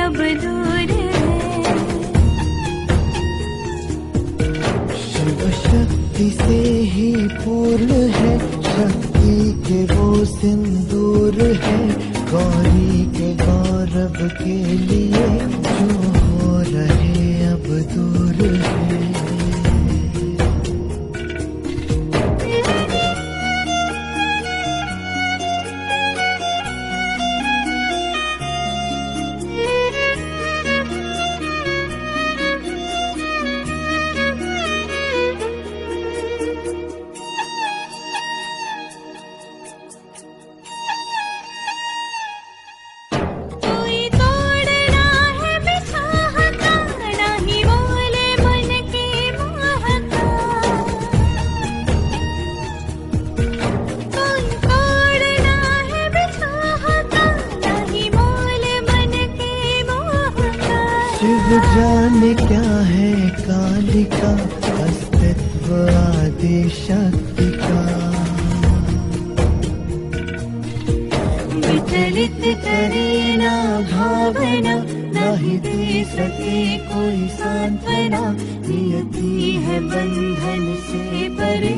अब दूर है। शिव शक्ति से ही पूर्ण है, शक्ति के वो सिंदूर है, गौरी के गौरव के लिए जो हो रहे अब दूर है। शिव जाने क्या है कालिका, अस्तित्व आदि शक्ति का। विचलित करे ना भावना, नहीं दे सके कोई सांत्वना, नियति है बंधन से परे,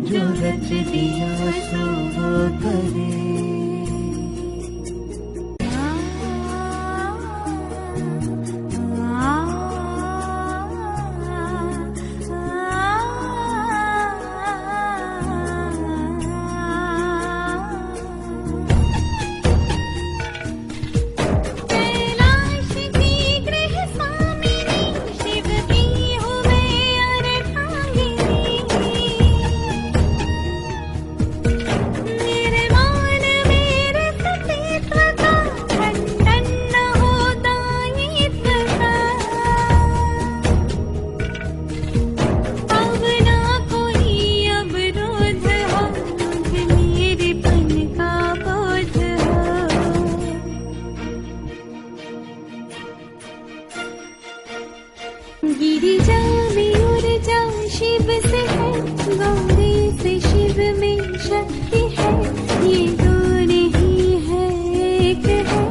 जो रच दिया सो वो करे। गिरिजा में ऊर्जा शिव से है, गौरी से शिव में शक्ति है, ये दो नहीं है एक है,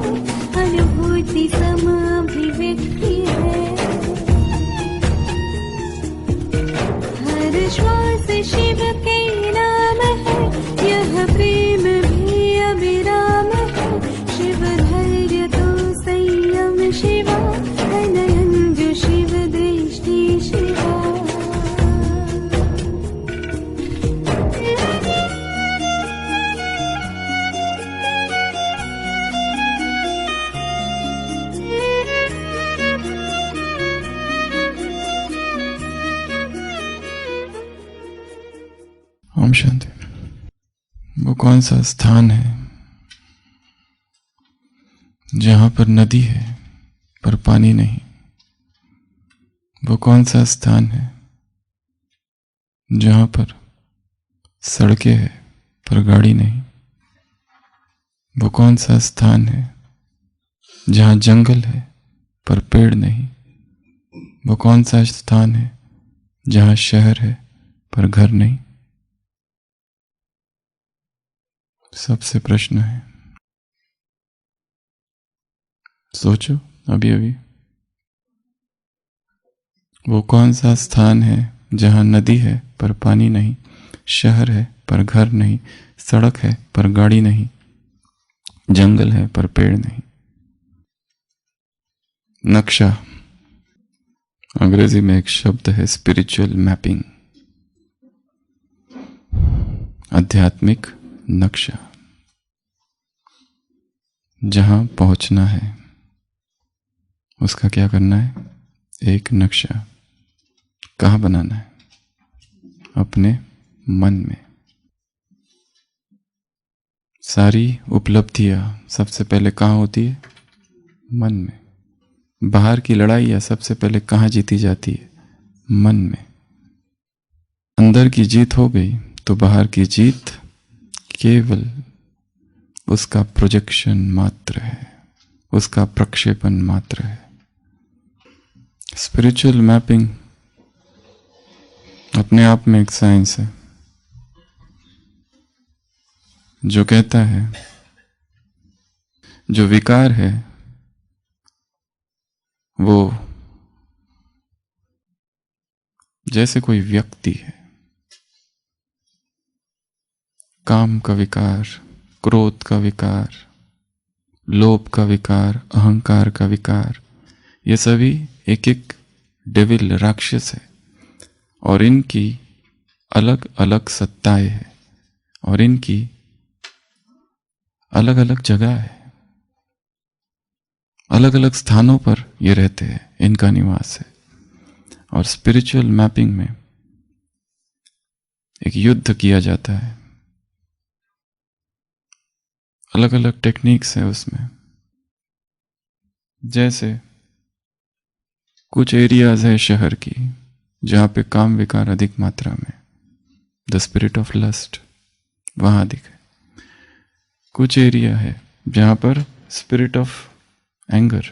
अनुभूति सम अभिव्यक्ति है। हर श्वास शिव के नाम है, यह प्रेम भी अविराम है, शिव धैर्य तो संयम शिवा, नयन जो शिव दृष्टि शिवा। ओम शांति। वो कौन सा स्थान है जहां पर नदी है पर पानी नहीं? वो कौन सा स्थान है जहां पर सड़कें हैं पर गाड़ी नहीं? वो कौन सा स्थान है जहां जंगल है पर पेड़ नहीं? वो कौन सा स्थान है जहां शहर है पर घर नहीं? सबसे प्रश्न है, सोचो अभी अभी। वो कौन सा स्थान है जहां नदी है पर पानी नहीं, शहर है पर घर नहीं, सड़क है पर गाड़ी नहीं, जंगल है पर पेड़ नहीं? नक्शा, अंग्रेजी में एक शब्द है स्पिरिचुअल मैपिंग, आध्यात्मिक नक्शा। जहां पहुंचना है उसका क्या करना है? एक नक्शा। कहाँ बनाना है? अपने मन में। सारी उपलब्धियां सबसे पहले कहाँ होती है? मन में। बाहर की लड़ाइयां सबसे पहले कहाँ जीती जाती है? मन में। अंदर की जीत हो गई तो बाहर की जीत केवल उसका प्रोजेक्शन मात्र है, उसका प्रक्षेपण मात्र है। स्पिरिचुअल मैपिंग अपने आप में एक साइंस है जो कहता है जो विकार है वो जैसे कोई व्यक्ति है, काम का विकार, क्रोध का विकार, लोभ का विकार, अहंकार का विकार, ये सभी एक एक डेविल, राक्षस है और इनकी अलग अलग सत्ताएं हैं और इनकी अलग अलग जगह है, अलग अलग स्थानों पर ये रहते हैं, इनका निवास है। और स्पिरिचुअल मैपिंग में एक युद्ध किया जाता है, अलग अलग टेक्निक्स है उसमें। जैसे कुछ एरियाज है शहर की जहां पे काम विकार अधिक मात्रा में, द स्पिरिट ऑफ लस्ट वहां दिखे। कुछ एरिया है जहां पर स्पिरिट ऑफ एंगर।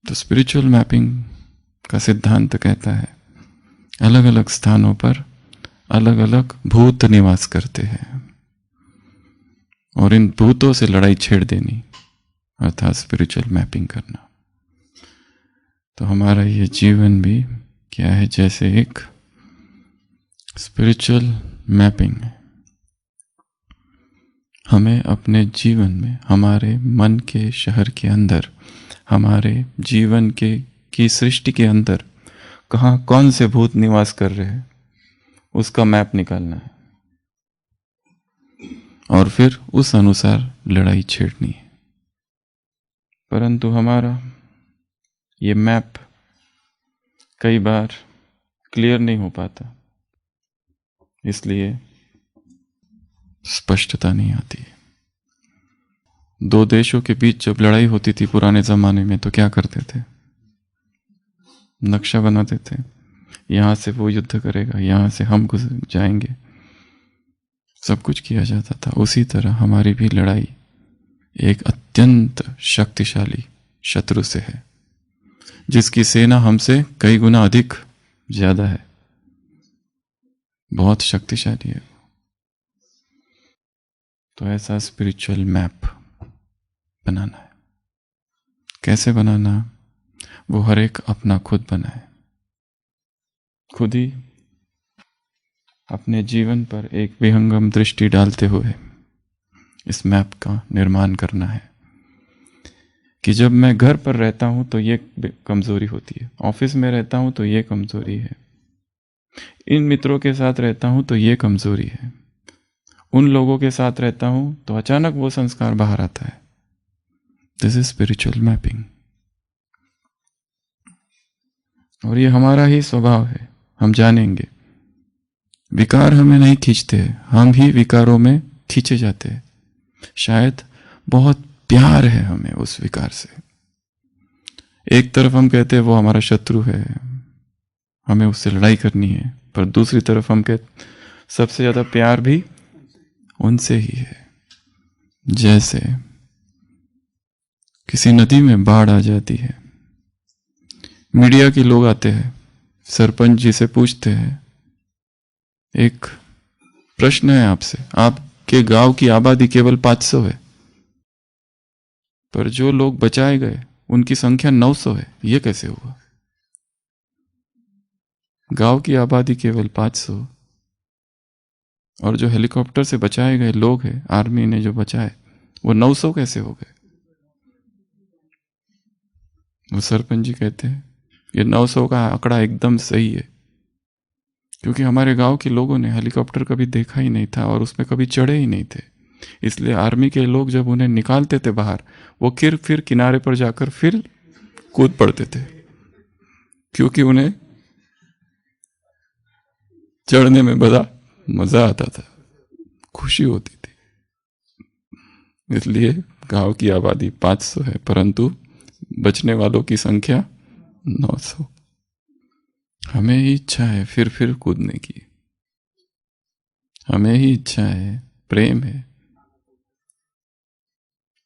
तो स्पिरिचुअल मैपिंग का सिद्धांत कहता है अलग अलग स्थानों पर अलग अलग भूत निवास करते हैं और इन भूतों से लड़ाई छेड़ देनी अर्थात स्पिरिचुअल मैपिंग करना। तो हमारा ये जीवन भी क्या है, जैसे एक स्पिरिचुअल मैपिंग है। हमें अपने जीवन में, हमारे मन के शहर के अंदर, हमारे जीवन के की सृष्टि के अंदर कहाँ कौन से भूत निवास कर रहे हैं उसका मैप निकालना है और फिर उस अनुसार लड़ाई छेड़नी है। परंतु हमारा ये मैप कई बार क्लियर नहीं हो पाता, इसलिए स्पष्टता नहीं आती। दो देशों के बीच जब लड़ाई होती थी पुराने जमाने में तो क्या करते थे, नक्शा बनाते थे, यहां से वो युद्ध करेगा, यहां से हम गुजर जाएंगे, सब कुछ किया जाता था। उसी तरह हमारी भी लड़ाई एक अत्यंत शक्तिशाली शत्रु से है जिसकी सेना हमसे कई गुना अधिक ज्यादा है, बहुत शक्तिशाली है। तो ऐसा स्पिरिचुअल मैप बनाना है। कैसे बनाना? वो हर एक अपना खुद बनाए, खुद ही अपने जीवन पर एक विहंगम दृष्टि डालते हुए इस मैप का निर्माण करना है कि जब मैं घर पर रहता हूं तो ये कमजोरी होती है, ऑफिस में रहता हूं तो ये कमजोरी है, इन मित्रों के साथ रहता हूं तो ये कमजोरी है, उन लोगों के साथ रहता हूं तो अचानक वो संस्कार बाहर आता है। This is spiritual mapping. और ये हमारा ही स्वभाव है, हम जानेंगे। विकार हमें नहीं खींचते, हम ही विकारों में खींचे जाते हैं। शायद बहुत प्यार है हमें उस विकार से। एक तरफ हम कहते हैं वो हमारा शत्रु है, हमें उससे लड़ाई करनी है, पर दूसरी तरफ हम कहते सबसे ज्यादा प्यार भी उनसे ही है। जैसे किसी नदी में बाढ़ आ जाती है, मीडिया के लोग आते हैं, सरपंच जी से पूछते हैं, एक प्रश्न है आपसे, आपके गांव की आबादी केवल 500 है पर जो लोग बचाए गए उनकी संख्या 900 है, ये कैसे हुआ? गांव की आबादी केवल 500 और जो हेलीकॉप्टर से बचाए गए लोग हैं, आर्मी ने जो बचाए, वो 900 कैसे हो गए? वो सरपंच जी कहते हैं ये 900 का आंकड़ा एकदम सही है, क्योंकि हमारे गांव के लोगों ने हेलीकॉप्टर कभी देखा ही नहीं था और उसमें कभी चढ़े ही नहीं थे। इसलिए आर्मी के लोग जब उन्हें निकालते थे बाहर, वो फिर किनारे पर जाकर फिर कूद पड़ते थे, क्योंकि उन्हें चढ़ने में बड़ा मजा आता था, खुशी होती थी। इसलिए गांव की आबादी 500 है परंतु बचने वालों की संख्या 900। हमें ही इच्छा है फिर कूदने की, हमें ही इच्छा है, प्रेम है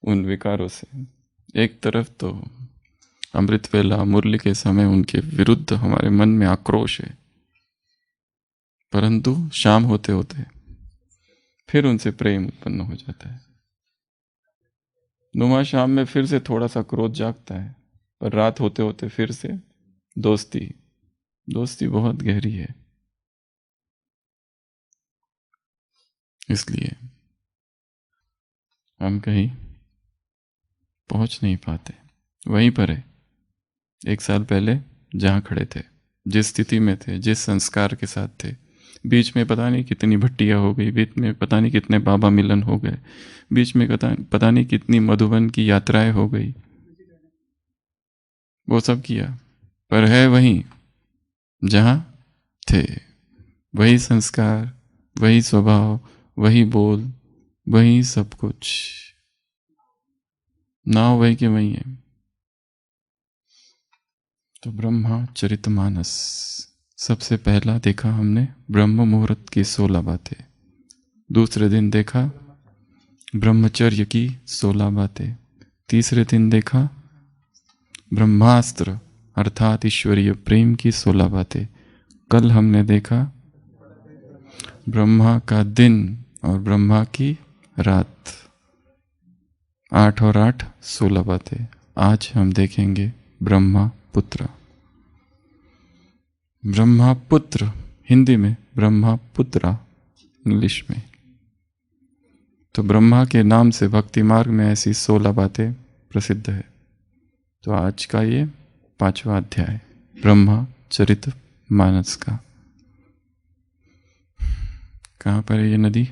उन विकारों से। एक तरफ तो अमृत वेला मुरली के समय उनके विरुद्ध हमारे मन में आक्रोश है, परंतु शाम होते होते फिर उनसे प्रेम उत्पन्न हो जाता है। नुमा शाम में फिर से थोड़ा सा क्रोध जागता है, पर रात होते होते फिर से दोस्ती बहुत गहरी है। इसलिए हम कहीं पहुंच नहीं पाते, वहीं पर है। 1 साल पहले जहां खड़े थे, जिस स्थिति में थे, जिस संस्कार के साथ थे, बीच में पता नहीं कितनी भट्टियां हो गई, बीच में पता नहीं कितने बाबा मिलन हो गए, बीच में पता नहीं कितनी मधुबन की यात्राएं हो गई, वो सब किया, पर है वहीं जहां थे। वही संस्कार, वही स्वभाव, वही बोल, वही सब कुछ, नाव वही के वही है। तो ब्रह्मा चरितमानस सबसे पहला देखा हमने ब्रह्म मुहूर्त की 16 बातें। दूसरे दिन देखा ब्रह्मचर्य की 16 बातें। तीसरे दिन देखा ब्रह्मास्त्र अर्थात ईश्वरीय प्रेम की 16 बातें। कल हमने देखा ब्रह्मा का दिन और ब्रह्मा की रात। 8 और 8 16 बातें। आज हम देखेंगे ब्रह्मा पुत्र। ब्रह्मा पुत्र हिंदी में, ब्रह्मा पुत्रा इंग्लिश में। तो ब्रह्मा के नाम से भक्ति मार्ग में ऐसी 16 बातें प्रसिद्ध है। तो आज का ये 5वां अध्याय ब्रह्मा चरित मानस का। कहाँ पर है ये नदी?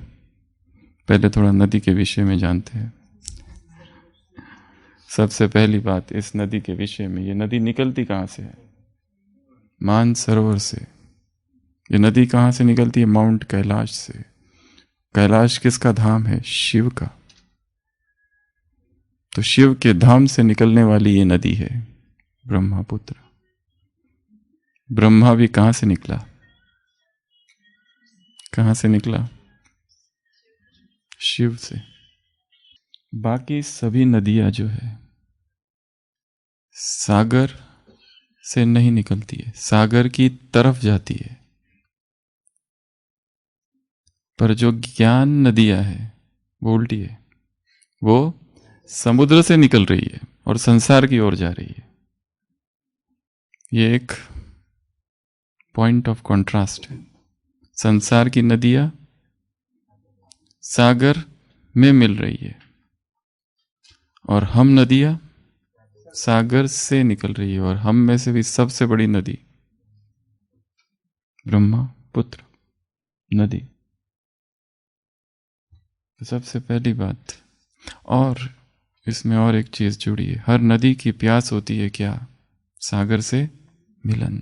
पहले थोड़ा नदी के विषय में जानते हैं। सबसे पहली बात इस नदी के विषय में, ये नदी निकलती कहाँ से है? मानसरोवर से। ये नदी कहाँ से निकलती है? माउंट कैलाश से। कैलाश किसका धाम है? शिव का। तो शिव के धाम से निकलने वाली ये नदी है ब्रह्मपुत्र। ब्रह्मा भी कहाँ से निकला? कहाँ से निकला? शिव से। बाकी सभी नदियां जो है सागर से नहीं निकलती है, सागर की तरफ जाती है। पर जो ज्ञान नदियां है वो उल्टी है, वो समुद्र से निकल रही है और संसार की ओर जा रही है। ये एक पॉइंट ऑफ कॉन्ट्रास्ट है। संसार की नदियां सागर में मिल रही है और हम नदियां सागर से निकल रही है। और हम में से भी सबसे बड़ी नदी ब्रह्मपुत्र नदी। तो सबसे पहली बात, और इसमें और एक चीज जुड़ी है। हर नदी की प्यास होती है क्या? सागर से मिलन।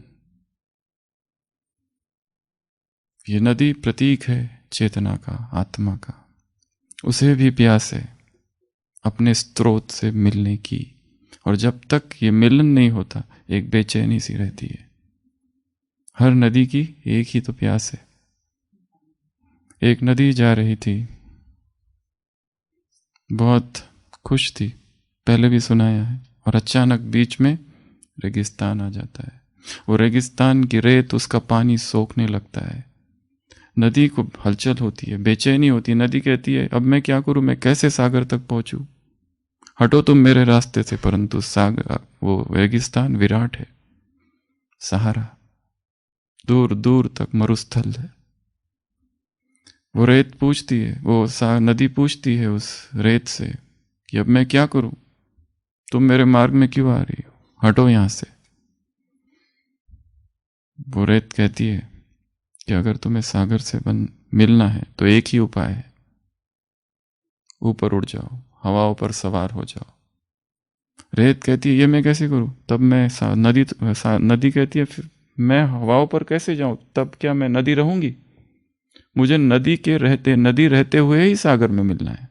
ये नदी प्रतीक है चेतना का, आत्मा का। उसे भी प्यास है अपने स्रोत से मिलने की। और जब तक ये मिलन नहीं होता, एक बेचैनी सी रहती है। हर नदी की एक ही तो प्यास है। एक नदी जा रही थी, बहुत खुश थी, पहले भी सुनाया है, और अचानक बीच में रेगिस्तान आ जाता है। वो रेगिस्तान की रेत उसका पानी सोखने लगता है। नदी को हलचल होती है, बेचैनी होती है। नदी कहती है अब मैं क्या करूं, मैं कैसे सागर तक पहुंचूं? हटो तुम मेरे रास्ते से। परंतु सागर, वो रेगिस्तान विराट है, सहारा, दूर दूर तक मरुस्थल है। वो रेत पूछती है, वो नदी पूछती है उस रेत से कि अब मैं क्या करूं, तुम मेरे मार्ग में क्यों आ रही हो, हटो यहां से। वो रेत कहती है कि अगर तुम्हें सागर से मिलना है तो एक ही उपाय है, ऊपर उड़ जाओ, हवाओं पर सवार हो जाओ। रेत कहती है ये मैं कैसे करूं? तब मैं नदी कहती है मैं हवाओं पर कैसे जाऊं? तब क्या मैं नदी रहूंगी? मुझे नदी रहते हुए ही सागर में मिलना है,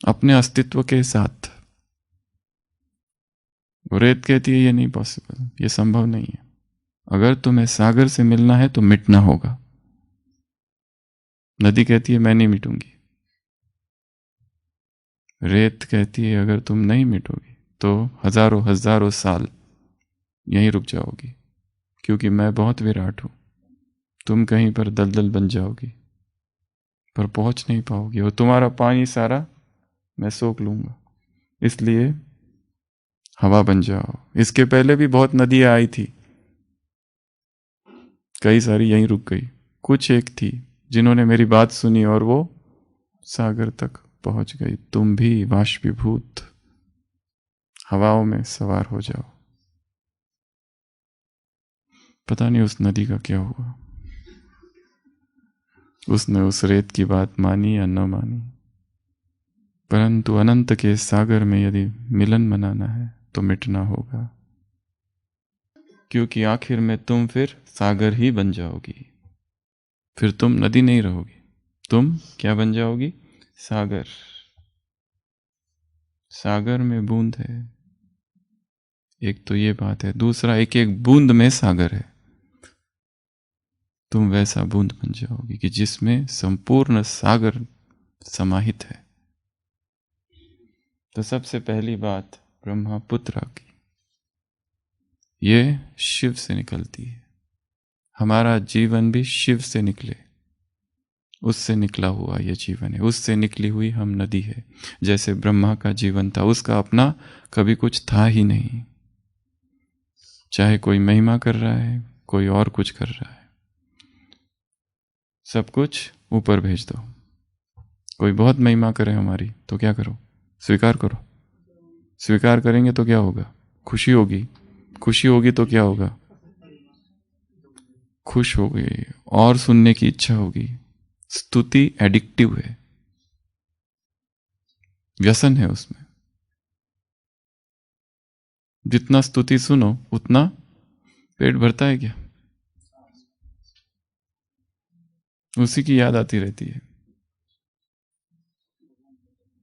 अपने अस्तित्व के साथ। रेत कहती है ये नहीं पॉसिबल, ये संभव नहीं है। अगर तुम्हें सागर से मिलना है तो मिटना होगा। नदी कहती है मैं नहीं मिटूंगी। रेत कहती है अगर तुम नहीं मिटोगी तो हजारों हजारों साल यहीं रुक जाओगी, क्योंकि मैं बहुत विराट हूं। तुम कहीं पर दलदल बन जाओगी, पर पहुंच नहीं पाओगी, और तुम्हारा पानी सारा मैं सोख लूंगा। इसलिए हवा बन जाओ। इसके पहले भी बहुत नदियां आई थी, कई सारी यहीं रुक गई। कुछ एक थी जिन्होंने मेरी बात सुनी और वो सागर तक पहुंच गई। तुम भी वाष्पीभूत हवाओं में सवार हो जाओ। पता नहीं उस नदी का क्या हुआ, उसने उस रेत की बात मानी या न मानी, परंतु अनंत के सागर में यदि मिलन मनाना है तो मिटना होगा, क्योंकि आखिर में तुम फिर सागर ही बन जाओगी। फिर तुम नदी नहीं रहोगी, तुम क्या बन जाओगी? सागर। सागर में बूंद है, एक तो ये बात है। दूसरा, एक एक बूंद में सागर है। तुम वैसा बूंद बन जाओगी कि जिसमें संपूर्ण सागर समाहित है। तो सबसे पहली बात ब्रह्मपुत्रा की, ये शिव से निकलती है। हमारा जीवन भी शिव से निकले, उससे निकला हुआ ये जीवन है, उससे निकली हुई हम नदी है। जैसे ब्रह्मा का जीवन था, उसका अपना कभी कुछ था ही नहीं। चाहे कोई महिमा कर रहा है, कोई और कुछ कर रहा है, सब कुछ ऊपर भेज दो। कोई बहुत महिमा करे हमारी तो क्या करो? स्वीकार करो। स्वीकार करेंगे तो क्या होगा? खुशी होगी। खुशी होगी तो क्या होगा? खुश हो गई और सुनने की इच्छा होगी। स्तुति एडिक्टिव है, व्यसन है उसमें। जितना स्तुति सुनो उतना पेट भरता है क्या? उसी की याद आती रहती है।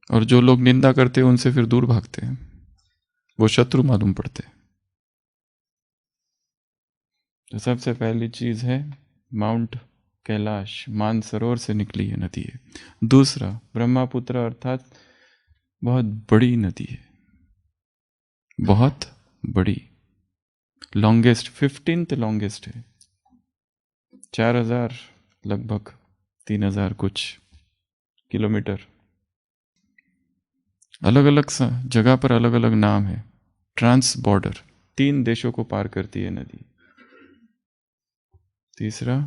और जो लोग निंदा करते हैं उनसे फिर दूर भागते हैं, वो शत्रु मालूम पड़ते हैं। तो सबसे पहली चीज है माउंट कैलाश, मानसरोवर से निकली है नदी है। दूसरा, ब्रह्मपुत्र अर्थात बहुत बड़ी नदी है, बहुत बड़ी, लॉन्गेस्ट, 15th लॉन्गेस्ट है। 4000 लगभग 3000 कुछ किलोमीटर। अलग अलग जगह पर अलग अलग नाम है। ट्रांस बॉर्डर, 3 देशों को पार करती है नदी। तीसरा,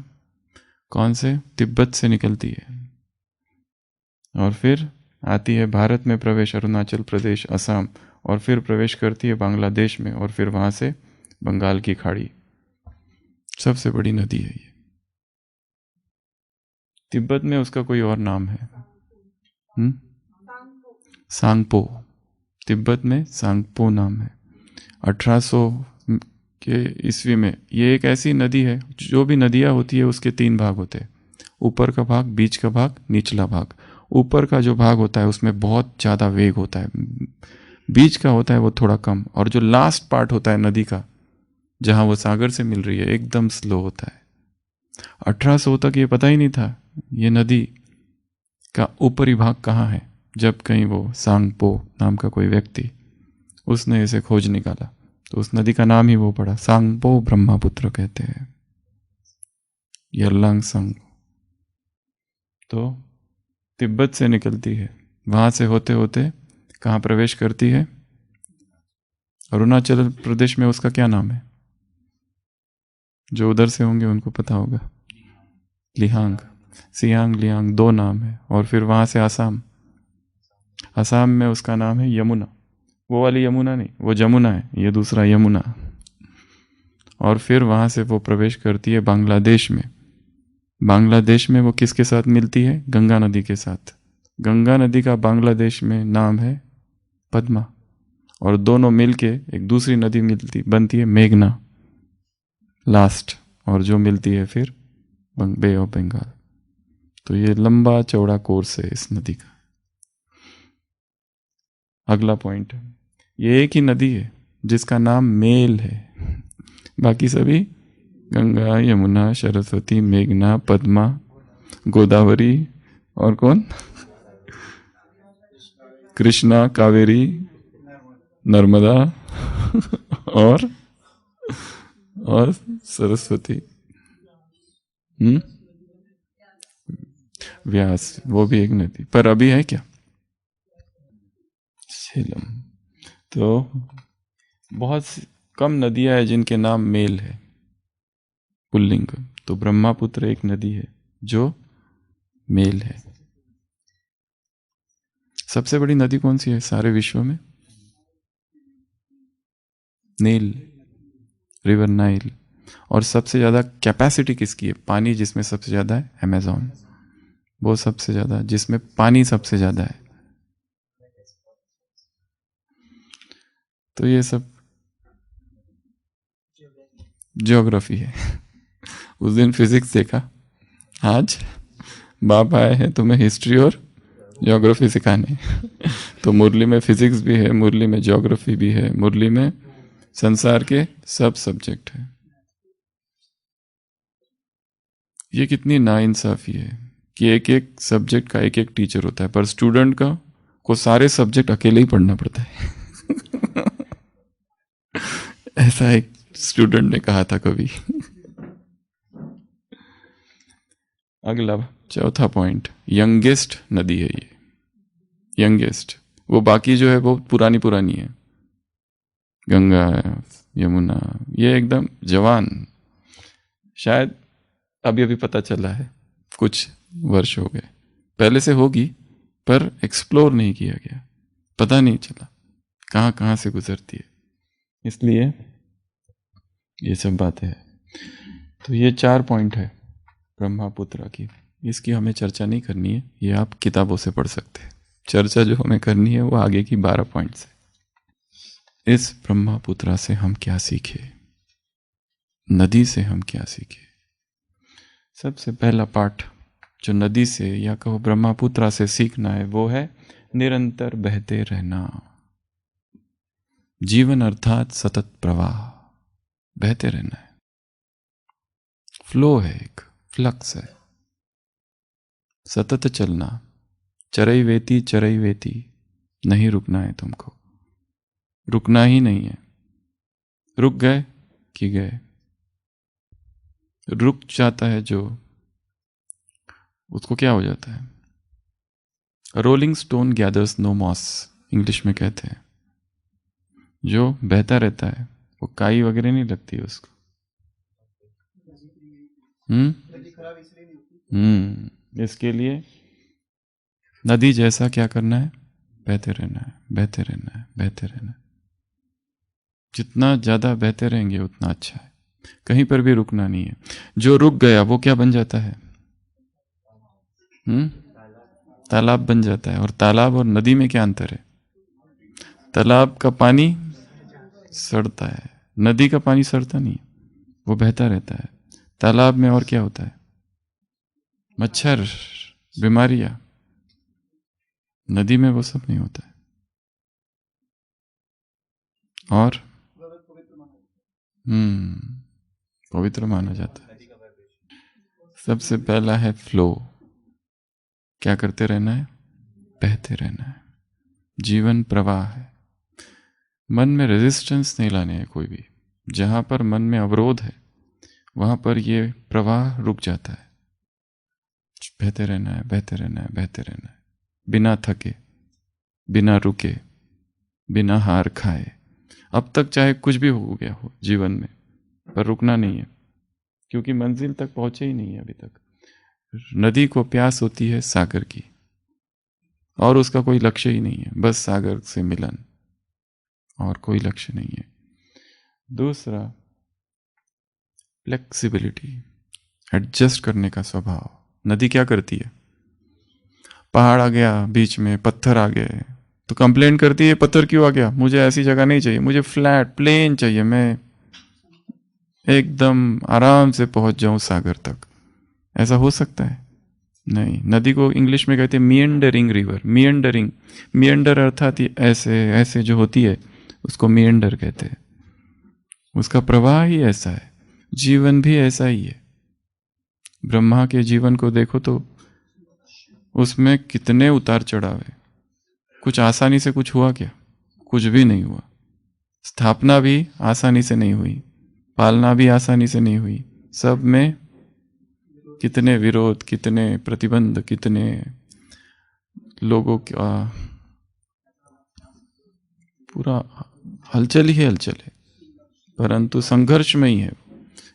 कौन से? तिब्बत से निकलती है और फिर आती है भारत में प्रवेश, अरुणाचल प्रदेश, असम, और फिर प्रवेश करती है बांग्लादेश में, और फिर वहां से बंगाल की खाड़ी। सबसे बड़ी नदी है ये। तिब्बत में उसका कोई और नाम है, सांगपो। तिब्बत में सांगपो नाम है। 1800 के ईस्वी में ये एक ऐसी नदी है, जो भी नदियां होती है उसके 3 भाग होते हैं, ऊपर का भाग, बीच का भाग, निचला भाग। ऊपर का जो भाग होता है उसमें बहुत ज़्यादा वेग होता है, बीच का होता है वो थोड़ा कम, और जो लास्ट पार्ट होता है नदी का, जहाँ वो सागर से मिल रही है, एकदम स्लो होता है। 1800 तक ये पता ही नहीं था ये नदी का ऊपरी भाग कहाँ है। जब कहीं वो सांगपो नाम का कोई व्यक्ति, उसने इसे खोज निकाला, तो उस नदी का नाम ही वो पड़ा, सांगपो ब्रह्मपुत्र कहते हैं, यरलांग संग। तो तिब्बत से निकलती है, वहां से होते होते कहाँ प्रवेश करती है? अरुणाचल प्रदेश में उसका क्या नाम है? जो उधर से होंगे उनको पता होगा, लिहांग, सियांग लियांग 2 नाम है। और फिर वहां से आसाम, असम में उसका नाम है यमुना। वो वाली यमुना नहीं, वो जमुना है, ये दूसरा यमुना। और फिर वहां से वो प्रवेश करती है बांग्लादेश में। बांग्लादेश में वो किसके साथ मिलती है? गंगा नदी के साथ। गंगा नदी का बांग्लादेश में नाम है पद्मा, और दोनों मिलके एक दूसरी नदी बनती है मेघना लास्ट, और जो मिलती है फिर बे ऑफ बंगाल। तो ये लंबा चौड़ा कोर्स है इस नदी का। अगला पॉइंट, ये एक ही नदी है जिसका नाम मेल है, बाकी सभी गंगा, यमुना, सरस्वती, मेघना, पद्मा, गोदावरी, और कौन? कृष्णा, कावेरी, नर्मदा और सरस्वती, व्यास, वो भी एक नदी। पर अभी है क्या? झेलम। तो बहुत कम नदियां हैं जिनके नाम मेल है, पुल्लिंग। तो ब्रह्मपुत्र एक नदी है जो मेल है। सबसे बड़ी नदी कौन सी है सारे विश्व में? नील, रिवर नाइल। और सबसे ज्यादा कैपेसिटी किसकी है? पानी जिसमें सबसे ज्यादा है, अमेज़न। वो सबसे ज्यादा, जिसमें पानी सबसे ज्यादा है। तो ये सब ज्योग्राफी है। उस दिन फिजिक्स देखा, आज बाप आए हैं तुम्हें हिस्ट्री और ज्योग्राफी सिखाने। तो मुरली में फिजिक्स भी है, मुरली में ज्योग्राफी भी है, मुरली में संसार के सब सब्जेक्ट है। ये कितनी नाइंसाफी है कि एक एक सब्जेक्ट का एक एक टीचर होता है, पर स्टूडेंट को सारे सब्जेक्ट अकेले ही पढ़ना पड़ता है। ऐसा एक स्टूडेंट ने कहा था कभी। अगला चौथा पॉइंट, यंगेस्ट नदी है ये, यंगेस्ट। वो बाकी जो है वो पुरानी पुरानी है, गंगा, यमुना, ये एकदम जवान। शायद अभी अभी पता चला है, कुछ वर्ष हो गए, पहले से होगी पर एक्सप्लोर नहीं किया गया, पता नहीं चला कहाँ कहाँ से गुजरती है, इसलिए ये सब बातें हैं। तो ये 4 पॉइंट है ब्रह्मपुत्र की, इसकी हमें चर्चा नहीं करनी है, ये आप किताबों से पढ़ सकते हैं। चर्चा जो हमें करनी है वो आगे की 12 पॉइंट से। इस ब्रह्मपुत्र से हम क्या सीखे, नदी से हम क्या सीखे? सबसे पहला पाठ जो नदी से या कहो ब्रह्मपुत्र से सीखना है वो है निरंतर बहते रहना। जीवन अर्थात सतत प्रवाह, बहते रहना है। फ्लो है, एक फ्लक्स है, सतत चलना। चरई वेती, नहीं रुकना है तुमको, रुकना ही नहीं है। रुक गए कि गए। रुक जाता है जो, उसको क्या हो जाता है? Rolling stone gathers no moss, English में कहते हैं। जो बहता रहता है वो काई वगैरह नहीं लगती है उसको। इसके लिए नदी जैसा क्या करना है? बहते रहना है, बहते रहना है, बहते रहना है। जितना ज्यादा बहते रहेंगे उतना अच्छा है, कहीं पर भी रुकना नहीं है। जो रुक गया वो क्या बन जाता है? तालाब बन जाता है। और तालाब और नदी में क्या अंतर है? तालाब का पानी सड़ता है, नदी का पानी सड़ता नहीं, वो बहता रहता है। तालाब में और क्या होता है? मच्छर, बीमारियां। नदी में वो सब नहीं होता है। और पवित्र माना जाता है। सबसे पहला है फ्लो, क्या करते रहना है? बहते रहना है। जीवन प्रवाह है, मन में रेजिस्टेंस नहीं लाने है कोई भी। जहां पर मन में अवरोध है वहां पर ये प्रवाह रुक जाता है। बहते रहना है, बहते रहना है, बहते रहना है, बिना थके, बिना रुके, बिना हार खाए। अब तक चाहे कुछ भी हो गया हो जीवन में, पर रुकना नहीं है, क्योंकि मंजिल तक पहुंचे ही नहीं है अभी तक। नदी को प्यास होती है सागर की, और उसका कोई लक्ष्य ही नहीं है, बस सागर से मिलन, और कोई लक्ष्य नहीं है। दूसरा, फ्लेक्सिबिलिटी, एडजस्ट करने का स्वभाव। नदी क्या करती है? पहाड़ आ गया बीच में, पत्थर आ गए तो कंप्लेन करती है, पत्थर क्यों आ गया, मुझे ऐसी जगह नहीं चाहिए, मुझे फ्लैट प्लेन चाहिए, मैं एकदम आराम से पहुंच जाऊं सागर तक। ऐसा हो सकता है? नहीं। नदी को इंग्लिश में कहते हैं मिएंडरिंग रिवर। मिएंडरिंग, मिएंडर अर्थात ऐसे ऐसे जो होती है उसको मिएंडर कहते हैं। उसका प्रवाह ही ऐसा है, जीवन भी ऐसा ही है। ब्रह्मा के जीवन को देखो तो उसमें कितने उतार चढ़ाव है। कुछ आसानी से कुछ हुआ क्या? कुछ भी नहीं हुआ। स्थापना भी आसानी से नहीं हुई, पालना भी आसानी से नहीं हुई। सब में कितने विरोध, कितने प्रतिबंध, कितने लोगों का पूरा हलचल ही हलचल है, परंतु संघर्ष में ही है।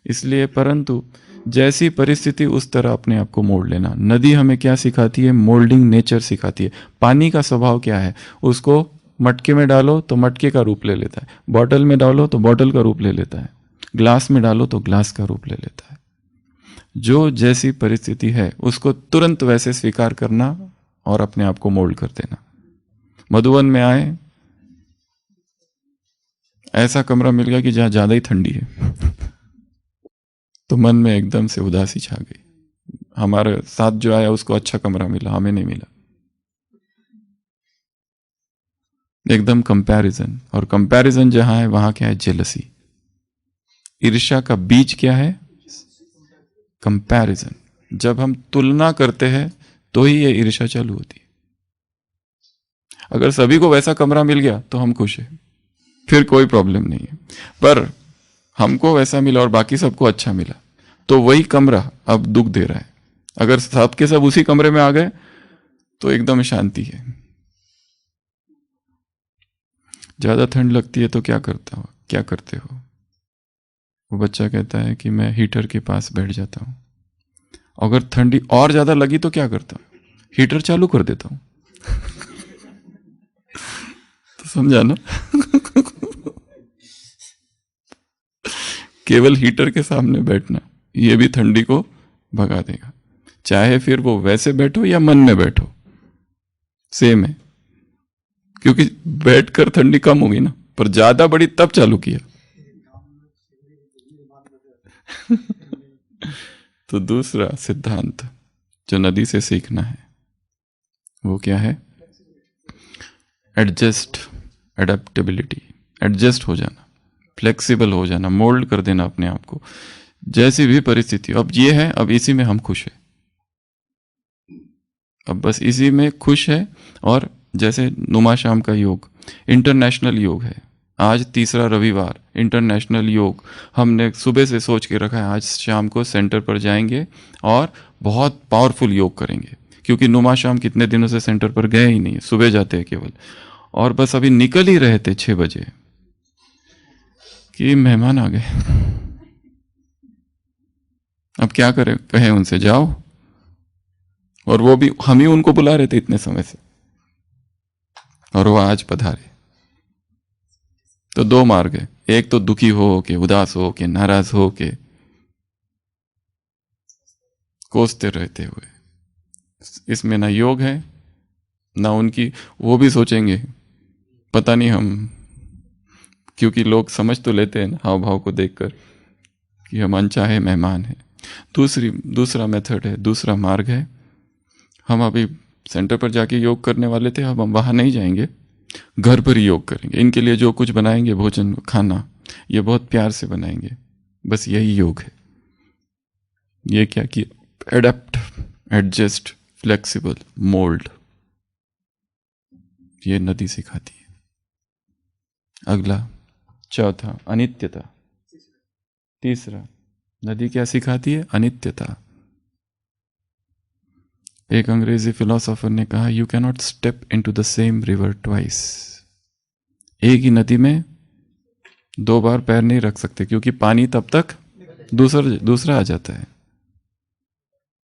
इसलिए परंतु जैसी परिस्थिति उस तरह अपने आप को मोड़ लेना। नदी हमें क्या सिखाती है? मोल्डिंग नेचर सिखाती है। पानी का स्वभाव क्या है? उसको मटके में डालो तो मटके का रूप ले लेता है, बॉटल में डालो तो बॉटल का रूप ले लेता है, ग्लास में डालो तो ग्लास का रूप ले लेता है। जो जैसी परिस्थिति है उसको तुरंत वैसे स्वीकार करना और अपने आप को मोल्ड कर देना। मधुवन में आए, ऐसा कमरा मिल गया कि जहां ज्यादा ही ठंडी है तो मन में एकदम से उदासी छा गई। हमारे साथ जो आया उसको अच्छा कमरा मिला, हमें नहीं मिला। एकदम कंपैरिजन, और कंपैरिजन जहां है वहां क्या है? जेलसी। ईर्ष्या का बीज क्या है? कंपैरिजन। जब हम तुलना करते हैं तो ही ये ईर्ष्या चालू होती है। अगर सभी को वैसा कमरा मिल गया तो हम खुश हैं, फिर कोई प्रॉब्लम नहीं है। पर हमको वैसा मिला और बाकी सबको अच्छा मिला तो वही कमरा अब दुख दे रहा है। अगर सब के सब उसी कमरे में आ गए तो एकदम शांति है। ज्यादा ठंड लगती है तो क्या करते हो? वो बच्चा कहता है कि मैं हीटर के पास बैठ जाता हूं। अगर ठंडी और ज्यादा लगी तो क्या करता हूं? हीटर चालू कर देता हूं तो समझा ना केवल हीटर के सामने बैठना ये भी ठंडी को भगा देगा। चाहे फिर वो वैसे बैठो या मन में बैठो, सेम है। क्योंकि बैठकर ठंडी कम होगी ना, पर ज्यादा बड़ी तब चालू किया तो दूसरा सिद्धांत जो नदी से सीखना है वो क्या है? Adjust, adaptability. एडजस्ट हो जाना, फ्लेक्सिबल हो जाना, मोल्ड कर देना अपने आप को जैसी भी परिस्थिति। अब ये है, अब इसी में हम खुश हैं, अब बस इसी में खुश है। और जैसे नुमा शाम का योग इंटरनेशनल योग है, आज तीसरा रविवार इंटरनेशनल योग हमने सुबह से सोच के रखा है। आज शाम को सेंटर पर जाएंगे और बहुत पावरफुल योग करेंगे, क्योंकि नुमा शाम कितने दिनों से सेंटर पर गए ही नहीं, सुबह जाते हैं केवल। और बस अभी निकल ही रहे थे 6 बजे कि मेहमान आ गए। अब क्या करें? कहें उनसे जाओ, और वो भी हम ही उनको बुला रहे थे इतने समय से, और वो आज पधारे। तो 2 मार्ग है, एक तो दुखी हो के, उदास हो के, नाराज हो के, कोसते रहते हुए। इसमें ना योग है ना उनकी, वो भी सोचेंगे पता नहीं हम, क्योंकि लोग समझ तो लेते हैं हाव भाव को देखकर कि हम अनचाहे मेहमान हैं। दूसरा मेथड है, दूसरा मार्ग है, हम अभी सेंटर पर जाके योग करने वाले थे, अब हम वहां नहीं जाएंगे, घर पर ही योग करेंगे। इनके लिए जो कुछ बनाएंगे भोजन खाना, ये बहुत प्यार से बनाएंगे, बस यही योग है। ये क्या कि एडेप्ट, एडजस्ट, फ्लेक्सिबल, मोल्ड, ये नदी सिखाती है। अगला चौथा अनित्यता। तीसरा नदी क्या सिखाती है? अनित्यता। एक अंग्रेजी फिलोसोफर ने कहा, you can not step into the same river twice. एक ही नदी में 2 बार पैर नहीं रख सकते, क्योंकि पानी तब तक दूसरा आ जाता है।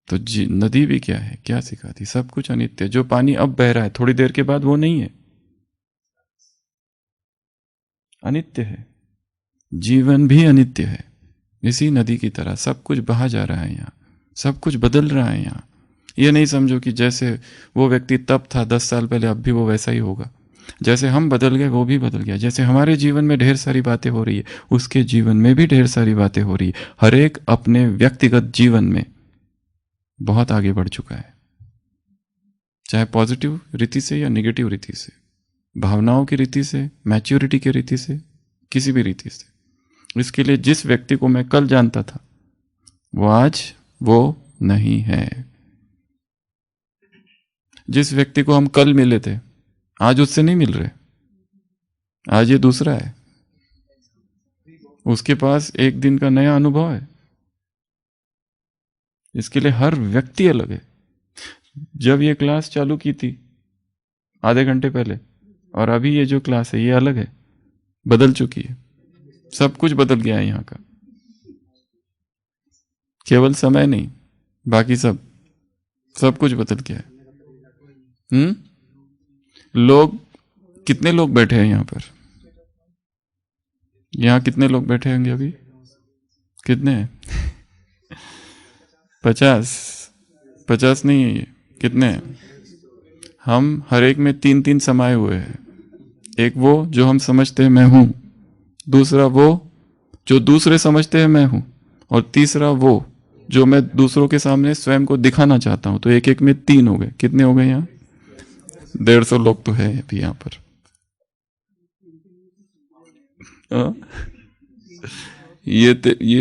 तो नदी भी क्या है, क्या सिखाती? सब कुछ अनित्य। जो पानी अब बह रहा है थोड़ी देर के बाद वो नहीं है, अनित्य है। जीवन भी अनित्य है, इसी नदी की तरह सब कुछ बहा जा रहा है, यहाँ सब कुछ बदल रहा है। यहाँ ये नहीं समझो कि जैसे वो व्यक्ति तब था 10 साल पहले, अब भी वो वैसा ही होगा। जैसे हम बदल गए वो भी बदल गया। जैसे हमारे जीवन में ढेर सारी बातें हो रही है, उसके जीवन में भी ढेर सारी बातें हो रही है। हर एक अपने व्यक्तिगत जीवन में बहुत आगे बढ़ चुका है, चाहे पॉजिटिव रीति से या नेगेटिव रीति से, भावनाओं की रीति से, मैच्योरिटी की रीति से, किसी भी रीति से। इसके लिए जिस व्यक्ति को मैं कल जानता था वो आज वो नहीं है। जिस व्यक्ति को हम कल मिले थे आज उससे नहीं मिल रहे, आज ये दूसरा है। उसके पास एक दिन का नया अनुभव है। इसके लिए हर व्यक्ति अलग है। जब ये क्लास चालू की थी आधे घंटे पहले और अभी ये जो क्लास है ये अलग है, बदल चुकी है, सब कुछ बदल गया है यहाँ का। केवल समय नहीं, बाकी सब कुछ बदल गया है। लोग, कितने लोग बैठे हैं यहाँ पर? यहाँ कितने लोग बैठे होंगे अभी? कितने हैं? 50 नहीं है ये, कितने हैं? हम हर एक में 3-3 समाये हुए हैं। एक वो जो हम समझते हैं मैं हूं, दूसरा वो जो दूसरे समझते हैं मैं हूं, और तीसरा वो जो मैं दूसरों के सामने स्वयं को दिखाना चाहता हूं। तो एक एक में 3 हो गए। कितने हो गए यहाँ? 150 लोग तो है अभी यहाँ पर। ये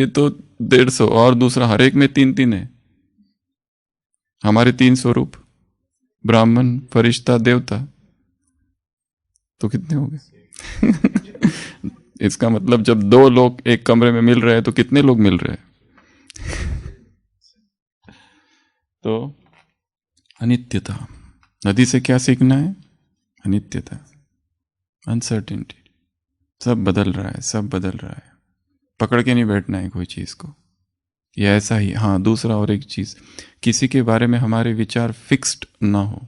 तो 150, और दूसरा हर एक में 3-3 है। हमारे 3 स्वरूप, ब्राह्मण, फरिश्ता, देवता, तो कितने हो गए? इसका मतलब जब 2 लोग एक कमरे में मिल रहे हैं तो कितने लोग मिल रहे हैं? तो अनित्यता। नदी से क्या सीखना है? अनित्यता, अनसर्टेनिटी। सब बदल रहा है, सब बदल रहा है। पकड़ के नहीं बैठना है कोई चीज को, ये ऐसा ही। हाँ, दूसरा और एक चीज, किसी के बारे में हमारे विचार फिक्स्ड ना हो।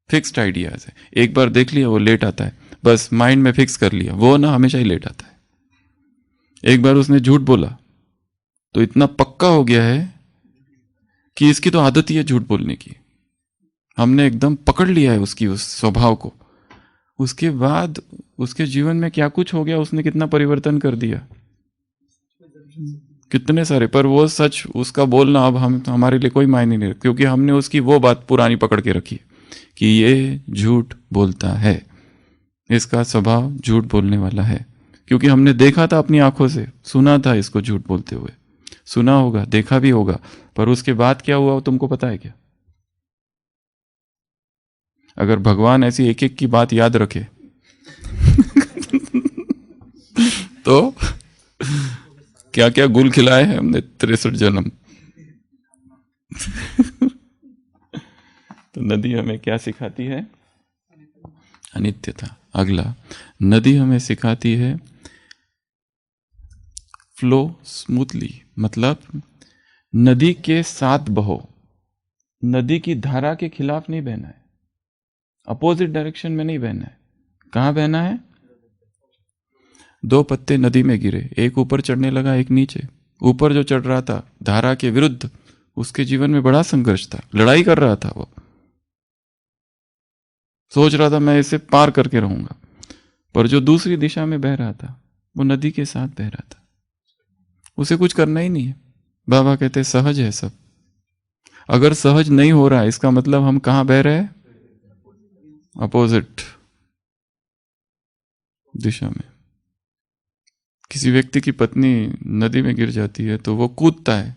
फिक्स्ड आइडियाज है, एक बार देख लिया वो लेट आता है, बस माइंड में फिक्स कर लिया, वो ना हमेशा ही लेट आता है। एक बार उसने झूठ बोला तो इतना पक्का हो गया है कि इसकी तो आदत ही है झूठ बोलने की। हमने एकदम पकड़ लिया है उसकी उस स्वभाव को। उसके बाद उसके जीवन में क्या कुछ हो गया, उसने कितना परिवर्तन कर दिया, कितने सारे। पर वो सच, उसका बोलना अब हमारे लिए कोई मायने नहीं रखता, क्योंकि हमने उसकी वो बात पुरानी पकड़ के रखी है कि ये झूठ बोलता है, इसका स्वभाव झूठ बोलने वाला है। क्योंकि हमने देखा था अपनी आंखों से, सुना था इसको झूठ बोलते हुए, सुना होगा, देखा भी होगा। पर उसके बाद क्या हुआ वो तुमको पता है क्या? अगर भगवान ऐसी एक एक की बात याद रखे तो क्या क्या गुल खिलाए हैं हमने 63 जन्म। तो नदी हमें क्या सिखाती है? अनित्यता। अगला, नदी हमें सिखाती है फ्लो स्मूथली, मतलब नदी के साथ बहो, नदी की धारा के खिलाफ नहीं बहना है, अपोजिट डायरेक्शन में नहीं बहना है। कहां बहना है? 2 पत्ते नदी में गिरे, एक ऊपर चढ़ने लगा, एक नीचे। ऊपर जो चढ़ रहा था धारा के विरुद्ध, उसके जीवन में बड़ा संघर्ष था, लड़ाई कर रहा था। वो सोच रहा था मैं इसे पार करके रहूंगा, पर जो दूसरी दिशा में बह रहा था वो नदी के साथ बह रहा था, उसे कुछ करना ही नहीं है। बाबा कहते सहज है सब। अगर सहज नहीं हो रहा है, इसका मतलब हम कहां बह रहे हैं? अपोजिट दिशा में। किसी व्यक्ति की पत्नी नदी में गिर जाती है तो वो कूदता है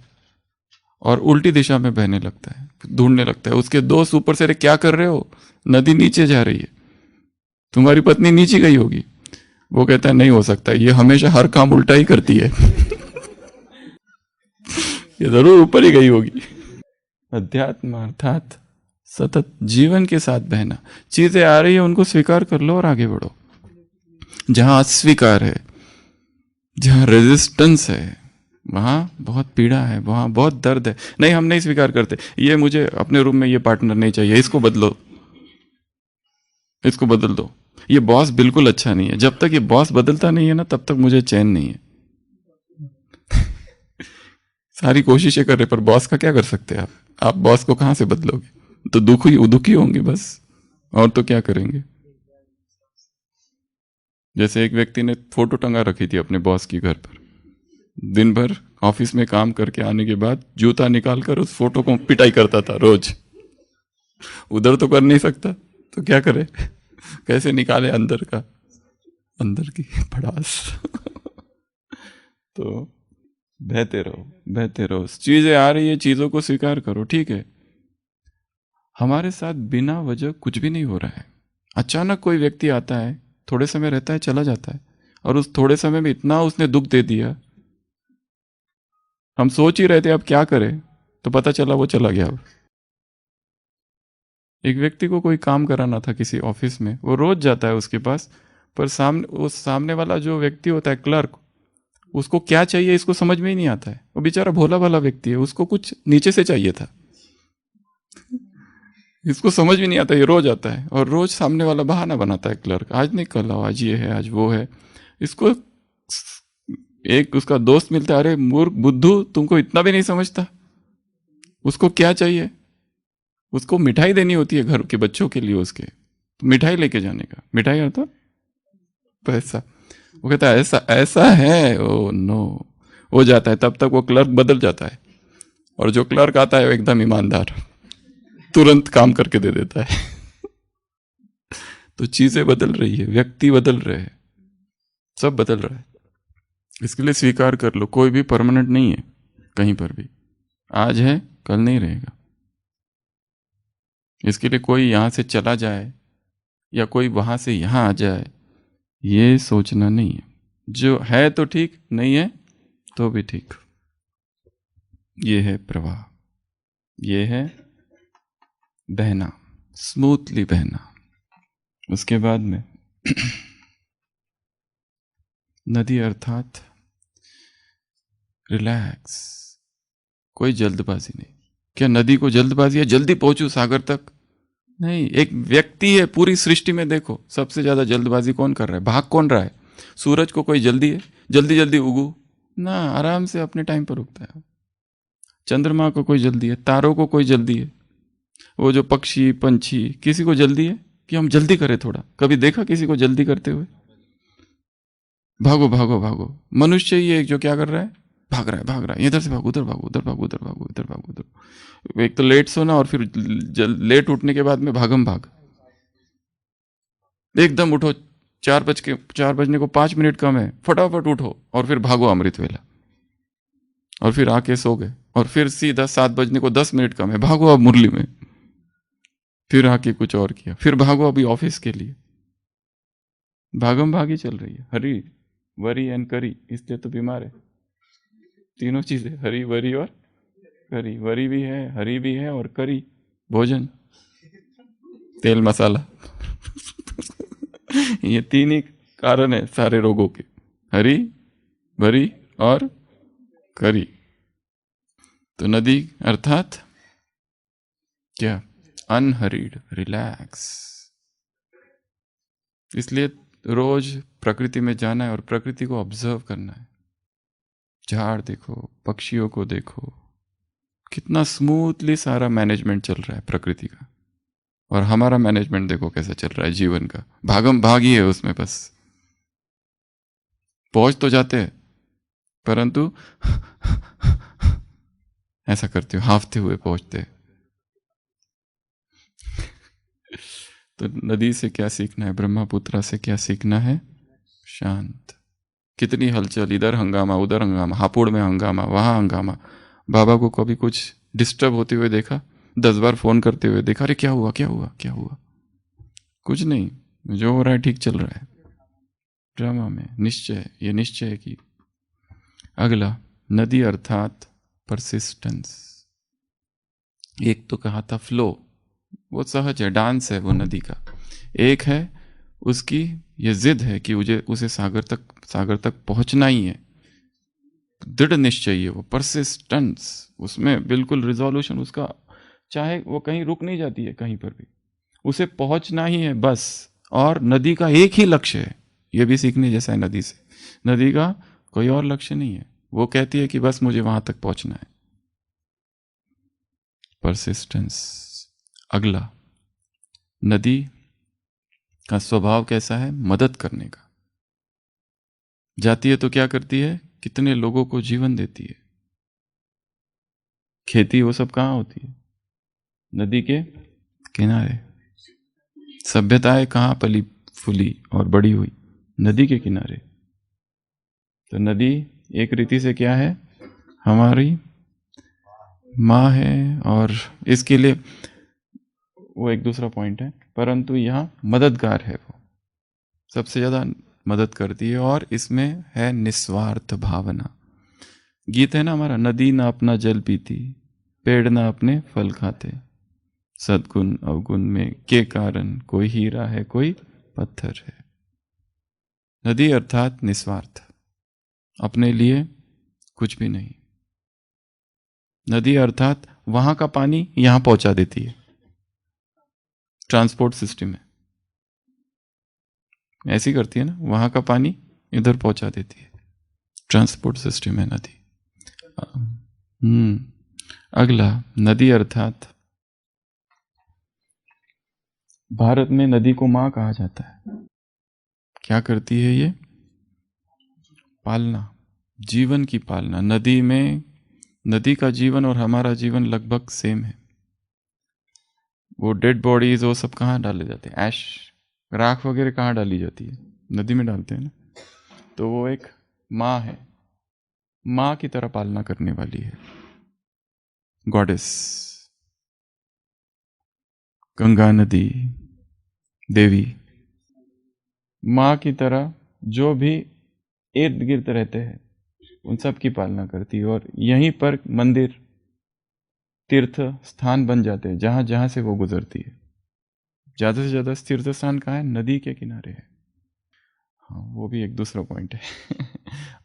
और उल्टी दिशा में बहने लगता है, ढूंढने लगता है। उसके दोस्त ऊपर से, अरे क्या कर रहे हो, नदी नीचे जा रही है, तुम्हारी पत्नी नीचे गई होगी। वो कहता है नहीं हो सकता, ये हमेशा हर काम उल्टा ही करती है ये जरूर ऊपर ही गई होगी। अध्यात्म अर्थात सतत जीवन के साथ बहना। चीजें आ रही है उनको स्वीकार कर लो और आगे बढ़ो। जहां अस्वीकार है, जहां रेजिस्टेंस है, वहां बहुत पीड़ा है, वहां बहुत दर्द है। नहीं, हम नहीं स्वीकार करते, ये मुझे अपने रूम में ये पार्टनर नहीं चाहिए, इसको बदलो, इसको बदल दो, ये बॉस बिल्कुल अच्छा नहीं है। जब तक ये बॉस बदलता नहीं है ना, तब तक मुझे चैन नहीं है। सारी कोशिशें कर रहे, पर बॉस का क्या कर सकते हैं आप बॉस को कहां से बदलोगे? तो दुखी होंगे बस, और तो क्या करेंगे। जैसे एक व्यक्ति ने फोटो टंगा रखी थी अपने बॉस की घर पर, दिन भर ऑफिस में काम करके आने के बाद जूता निकालकर उस फोटो को पिटाई करता था रोज। उधर तो कर नहीं सकता, तो क्या करे, कैसे निकाले अंदर की भड़ास तो बहते रहो। चीजें आ रही है, चीजों को स्वीकार करो, ठीक है। हमारे साथ बिना वजह कुछ भी नहीं हो रहा है। अचानक कोई व्यक्ति आता है, थोड़े समय रहता है, चला जाता है, और उस थोड़े समय में इतना उसने दुख दे दिया, हम सोच ही रहे थे अब क्या करें, तो पता चला वो चला गया। अब एक व्यक्ति को कोई काम कराना था किसी ऑफिस में, वो रोज जाता है उसके पास, पर सामने वाला जो व्यक्ति होता है क्लर्क, उसको क्या चाहिए इसको समझ में ही नहीं आता है। वो बेचारा भोला भाला व्यक्ति है, उसको कुछ नीचे से चाहिए था, इसको समझ में नहीं आता। ये रोज आता है और रोज सामने वाला बहाना बनाता है क्लर्क, आज नहीं कल आओ, आज ये है आज वो है। इसको एक उसका दोस्त मिलता है, अरे मूर्ख बुद्धू तुमको इतना भी नहीं समझता। उसको क्या चाहिए, उसको मिठाई देनी होती है घर के बच्चों के लिए, उसके तो मिठाई लेके जाने का, मिठाई अर्थ पैसा। वो कहता है ऐसा ऐसा है, ओ नो, हो जाता है। तब तक वो क्लर्क बदल जाता है, और जो क्लर्क आता है वो एकदम ईमानदार, तुरंत काम करके दे देता है। तो चीजें बदल रही है, व्यक्ति बदल रहे हैं, सब बदल रहा है। इसके लिए स्वीकार कर लो, कोई भी परमानेंट नहीं है कहीं पर भी, आज है कल नहीं रहेगा। इसके लिए कोई यहां से चला जाए या कोई वहां से यहां आ जाए, ये सोचना नहीं है। जो है तो ठीक, नहीं है तो भी ठीक। ये है प्रवाह, ये है बहना, स्मूथली बहना। उसके बाद में नदी अर्थात रिलैक्स, कोई जल्दबाजी नहीं। क्या नदी को जल्दबाजी है जल्दी पहुंचू सागर तक? नहीं, एक व्यक्ति है पूरी सृष्टि में, देखो सबसे ज्यादा जल्दबाजी कौन कर रहा है, भाग कौन रहा है? सूरज को कोई जल्दी है जल्दी जल्दी उगू ना, आराम से अपने टाइम पर उगता है। चंद्रमा को कोई जल्दी है, तारों को कोई जल्दी है, वो जो पक्षी पंछी, किसी को जल्दी है कि हम जल्दी करें थोड़ा? कभी देखा किसी को जल्दी करते हुए? भागो भागो भागो। मनुष्य ही एक जो क्या कर रहा है, भाग रहा है, इधर से भागो उधर भागो, उधर भागो उधर भागो, इधर भागो उधर। एक तो लेट सोना और फिर लेट उठने के बाद में भागम भाग। एकदम उठो, 4 बजने को 5 मिनट कम है, फटाफट उठो और फिर भागो अमृत वेला, और फिर आके सो गए, और फिर सीधा 7 बजने को 10 मिनट कम है, भागो अब मुरली में, फिर आके कुछ और किया, फिर भागो अभी ऑफिस के लिए। भागम भागी चल रही है। हरी वरी एंड करी, इसलिए तो बीमार है। तीनों चीजें, हरी वरी और करी। वरी भी है, हरी भी है, और करी भोजन, तेल मसाला। ये 3 ही कारण है सारे रोगों के, हरी वरी और करी। तो नदी अर्थात क्या? अनहरीड, रिलैक्स। इसलिए रोज प्रकृति में जाना है और प्रकृति को ऑब्जर्व करना है। झाड़ देखो, पक्षियों को देखो, कितना स्मूथली सारा मैनेजमेंट चल रहा है प्रकृति का, और हमारा मैनेजमेंट देखो कैसा चल रहा है जीवन का। भागम भागी है उसमें, बस पहुंच तो जाते हैं परंतु ऐसा करते हो, हाफते हुए पहुंचते हैं। तो नदी से क्या सीखना है, ब्रह्मपुत्रा से क्या सीखना है? शांत। कितनी हलचल, इधर हंगामा उधर हंगामा, हापुड़ में हंगामा वहां हंगामा। बाबा को कभी कुछ डिस्टर्ब होते हुए देखा? 10 बार फोन करते हुए देखा? अरे क्या हुआ क्या हुआ क्या हुआ? कुछ नहीं, जो हो रहा है ठीक चल रहा है। ड्रामा में निश्चय, ये निश्चय है कि अगला नदी अर्थात परसिस्टेंस। एक तो कहा था फ्लो, वो सहज है, डांस है वो नदी का। एक है उसकी ये जिद है कि उसे सागर तक पहुंचना ही है, दृढ़ निश्चय है वो, परसिस्टेंस। उसमें बिल्कुल रिजोल्यूशन उसका, चाहे वो कहीं रुक नहीं जाती है कहीं पर भी, उसे पहुंचना ही है बस। और नदी का एक ही लक्ष्य है, ये भी सीखने जैसा है नदी से। नदी का कोई और लक्ष्य नहीं है, वो कहती है कि बस मुझे वहां तक पहुंचना है। परसिस्टेंस। अगला, नदी का स्वभाव कैसा है? मदद करने का। जाती है तो क्या करती है? कितने लोगों को जीवन देती है। खेती वो सब कहाँ होती है? नदी के किनारे। सभ्यताएं कहाँ पली फूली और बड़ी हुई? नदी के किनारे। तो नदी एक रीति से क्या है? हमारी माँ है, और इसके लिए वो एक दूसरा पॉइंट है, परंतु यहाँ मददगार है, वो सबसे ज्यादा मदद करती है। और इसमें है निस्वार्थ भावना। गीत है ना हमारा, नदी ना अपना जल पीती, पेड़ ना अपने फल खाते। सद्गुण अवगुण में के कारण कोई हीरा है, कोई पत्थर है। नदी अर्थात निस्वार्थ, अपने लिए कुछ भी नहीं। नदी अर्थात वहां का पानी यहां पहुंचा देती है, ट्रांसपोर्ट सिस्टम है, ऐसी करती है ना, वहां का पानी इधर पहुंचा देती है, ट्रांसपोर्ट सिस्टम है नदी। अगला, नदी अर्थात भारत में नदी को मां कहा जाता है। क्या करती है ये? पालना, जीवन की पालना। नदी में, नदी का जीवन और हमारा जीवन लगभग सेम है। वो डेड बॉडीज वो सब कहाँ डाले जाते हैं? ऐश, राख वगैरह कहाँ डाली जाती है? नदी में डालते हैं ना। तो वो एक माँ है, माँ की तरह पालना करने वाली है, गॉडेस। गंगा नदी देवी माँ की तरह जो भी इर्द गिर्द रहते हैं उन सब की पालना करती है। और यहीं पर मंदिर, तीर्थ स्थान बन जाते हैं जहां जहां से वो गुजरती है। ज्यादा से ज्यादा तीर्थ स्थान कहाँ है? नदी के किनारे है। हाँ, वो भी एक दूसरा पॉइंट है।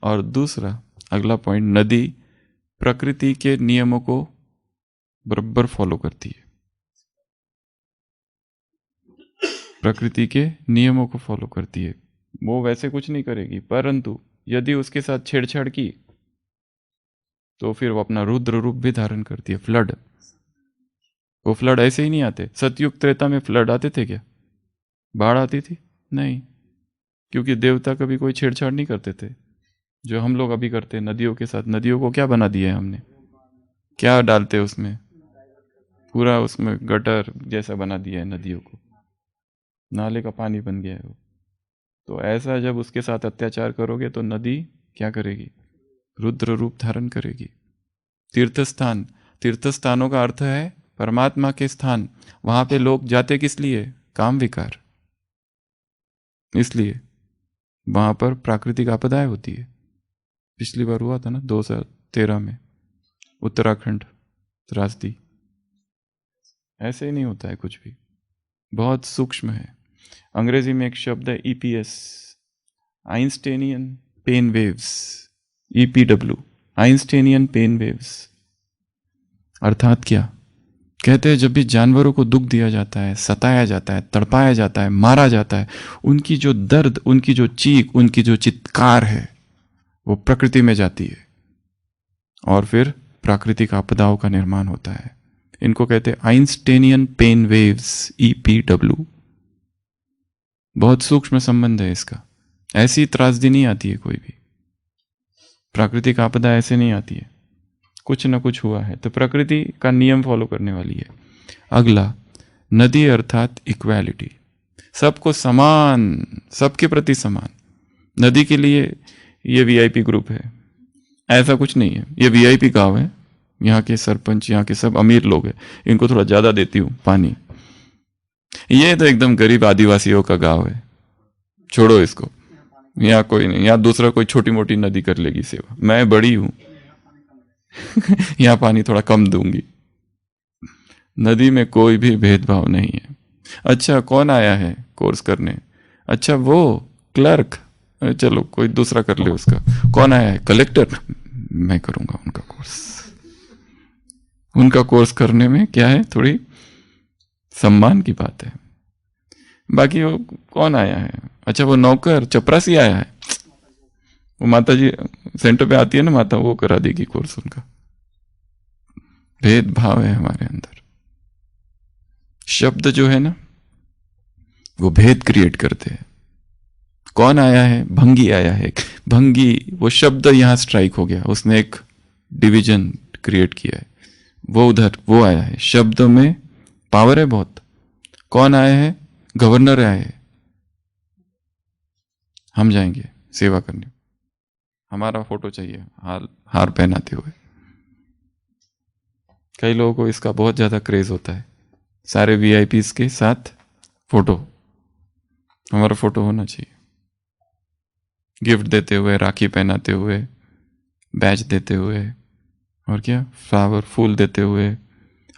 और दूसरा अगला पॉइंट, नदी प्रकृति के नियमों को बराबर फॉलो करती है, प्रकृति के नियमों को फॉलो करती है। वो वैसे कुछ नहीं करेगी, परंतु यदि उसके साथ छेड़छाड़ की तो फिर वो अपना रुद्र रूप भी धारण करती है, फ्लड। वो फ्लड ऐसे ही नहीं आते। सतयुग त्रेता में फ्लड आते थे क्या? बाढ़ आती थी? नहीं, क्योंकि देवता कभी कोई छेड़छाड़ नहीं करते थे जो हम लोग अभी करते हैं नदियों के साथ। नदियों को क्या बना दिया है हमने? क्या डालते उसमें? पूरा उसमें गटर जैसा बना दिया है नदियों को, नाले का पानी बन गया है वो। तो ऐसा जब उसके साथ अत्याचार करोगे तो नदी क्या करेगी? रुद्र रूप धारण करेगी। तीर्थस्थान, तीर्थस्थानों का अर्थ है परमात्मा के स्थान। वहां पे लोग जाते किस लिए? काम विकार, इसलिए वहां पर प्राकृतिक आपदाएं होती है। पिछली बार हुआ था ना 2013 में उत्तराखंड त्रासदी। ऐसे ही नहीं होता है कुछ भी, बहुत सूक्ष्म है। अंग्रेजी में एक शब्द है EPS, Einsteinian pen waves, EPW, Einsteinian pen waves. अर्थात क्या कहते हैं? जब भी जानवरों को दुख दिया जाता है, सताया जाता है, तड़पाया जाता है, मारा जाता है, उनकी जो दर्द, उनकी जो चीख, उनकी जो चित्कार है वो प्रकृति में जाती है और फिर प्राकृतिक आपदाओं का निर्माण होता है। इनको कहते हैं आइंस्टीनियन पेन वेव्स, EPW। बहुत सूक्ष्म संबंध है इसका। ऐसी त्रासदी नहीं आती है कोई भी, प्राकृतिक आपदा ऐसे नहीं आती है, कुछ ना कुछ हुआ है तो प्रकृति का नियम फॉलो करने वाली है। अगला, नदी अर्थात इक्वालिटी, सबको समान, सबके प्रति समान। नदी के लिए ये VIP ग्रुप है, ऐसा कुछ नहीं है। ये VIP गांव है, यहाँ के सरपंच, यहाँ के सब अमीर लोग हैं, इनको थोड़ा ज्यादा देती हूँ पानी। ये तो एकदम गरीब आदिवासियों का गांव है, छोड़ो इसको, यहाँ कोई नहीं, यहाँ दूसरा कोई छोटी मोटी नदी कर लेगी सेवा, मैं बड़ी हूं। यहाँ पानी थोड़ा कम दूंगी। नदी में कोई भी भेदभाव नहीं है। अच्छा, कौन आया है कोर्स करने? अच्छा, वो क्लर्क, चलो कोई दूसरा कर ले उसका। कौन आया है? कलेक्टर, मैं करूंगा उनका कोर्स। उनका कोर्स करने में क्या है, थोड़ी सम्मान की बात है। बाकी वो कौन आया है? अच्छा, वो नौकर चपरासी आया है, वो माता जी सेंटर पे आती है ना माता, वो करा देगी कोर्स उनका। भेदभाव है हमारे अंदर। शब्द जो है ना वो भेद क्रिएट करते हैं। कौन आया है? भंगी आया है। भंगी, वो शब्द यहां स्ट्राइक हो गया, उसने एक डिवीजन क्रिएट किया है। वो उधर वो आया है, शब्द में पावर है बहुत। कौन आया है? गवर्नर आए हैं। हम जाएंगे सेवा करने, हमारा फोटो चाहिए हार पहनाते हुए। कई लोगों को इसका बहुत ज्यादा क्रेज होता है, सारे VIPs के साथ फोटो, हमारा फोटो होना चाहिए। गिफ्ट देते हुए, राखी पहनाते हुए, बैच देते हुए, और क्या, फ्लावर फूल देते हुए,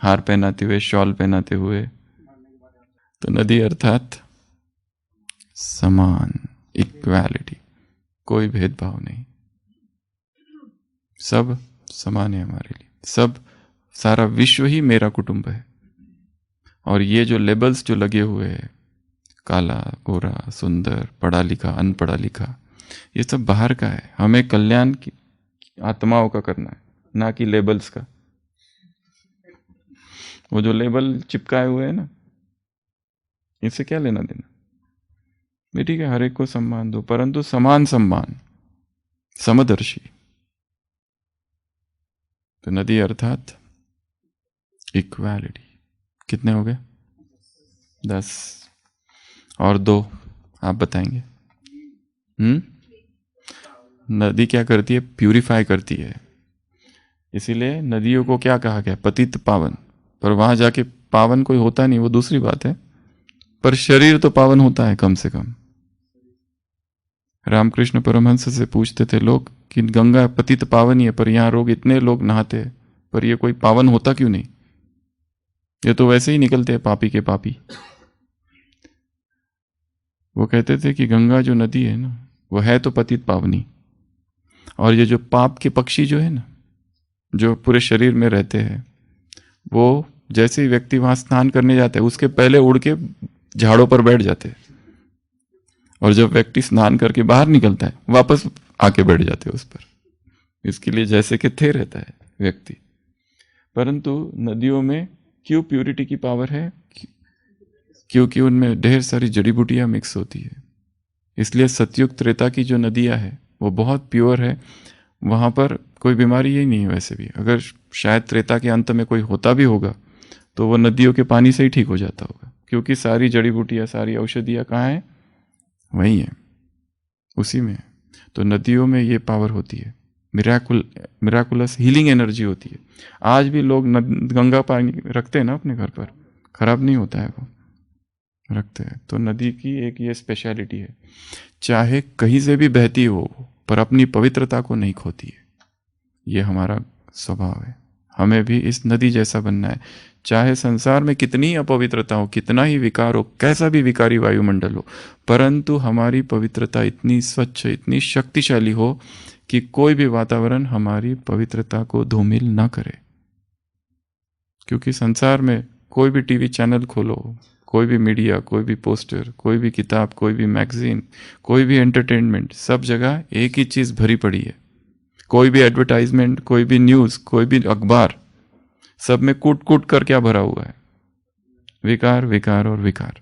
हार पहनाते हुए, शॉल पहनाते हुए। तो नदी अर्थात समान, इक्वालिटी, कोई भेदभाव नहीं, सब समान है हमारे लिए, सब, सारा विश्व ही मेरा कुटुंब है। और ये जो लेबल्स जो लगे हुए हैं, काला, गोरा, सुंदर, पढ़ा लिखा, अनपढ़ा लिखा, ये सब बाहर का है। हमें कल्याण की आत्माओं का करना है, ना कि लेबल्स का। वो जो लेबल चिपकाए हुए हैं ना, इससे क्या लेना देना। भी ठीक है, हर एक को सम्मान दो, परंतु समान सम्मान, समदर्शी। तो नदी अर्थात इक्वालिटी। कितने हो गए? 10 और 2 आप बताएंगे। नदी क्या करती है? प्यूरिफाई करती है। इसीलिए नदियों को क्या कहा गया? पतित पावन। पर वहां जाके पावन कोई होता नहीं, वो दूसरी बात है, पर शरीर तो पावन होता है कम से कम। रामकृष्ण परमहंस से पूछते थे लोग कि गंगा पतित पावन ही है, पर यहाँ लोग इतने लोग नहाते हैं, पर ये कोई पावन होता क्यों नहीं? ये तो वैसे ही निकलते हैं पापी के पापी। वो कहते थे कि गंगा जो नदी है ना, वो है तो पतित पावनी, और ये जो पाप के पक्षी जो है ना, जो पूरे शरीर में रहते हैं, वो जैसे ही व्यक्ति वहां स्नान करने जाता है, उसके पहले उड़ के झाड़ों पर बैठ जाते हैं, और जब व्यक्ति स्नान करके बाहर निकलता है, वापस आके बैठ जाते हैं उस पर। इसके लिए जैसे कि थे रहता है व्यक्ति। परंतु नदियों में क्यों प्यूरिटी की पावर है? क्योंकि उनमें ढेर सारी जड़ी बूटियां मिक्स होती है। इसलिए सतयुग त्रेता की जो नदियां है वो बहुत प्योर है। वहां पर कोई बीमारी ही नहीं है। वैसे भी अगर शायद त्रेता के अंत में कोई होता भी होगा तो वो नदियों के पानी से ही ठीक हो जाता होगा, क्योंकि सारी जड़ी बूटियां, सारी औषधियां कहाँ हैं? वही है, उसी में है। तो नदियों में ये पावर होती है, मिराकुलस हीलिंग एनर्जी होती है। आज भी लोग गंगा पानी रखते हैं ना अपने घर पर, खराब नहीं होता है, वो रखते हैं। तो नदी की एक ये स्पेशलिटी है, चाहे कहीं से भी बहती हो पर अपनी पवित्रता को नहीं खोती है। ये हमारा स्वभाव है। हमें भी इस नदी जैसा बनना है। चाहे संसार में कितनी ही अपवित्रता हो, कितना ही विकार हो, कैसा भी विकारी वायुमंडल हो, परंतु हमारी पवित्रता इतनी स्वच्छ, इतनी शक्तिशाली हो कि कोई भी वातावरण हमारी पवित्रता को धूमिल ना करे। क्योंकि संसार में कोई भी टीवी चैनल खोलो, कोई भी मीडिया, कोई भी पोस्टर, कोई भी किताब, कोई भी मैगजीन, कोई भी एंटरटेनमेंट, सब जगह एक ही चीज भरी पड़ी है। कोई भी एडवर्टाइजमेंट, कोई भी न्यूज, कोई भी अखबार, सब में कूट कूट कर क्या भरा हुआ है? विकार, विकार और विकार।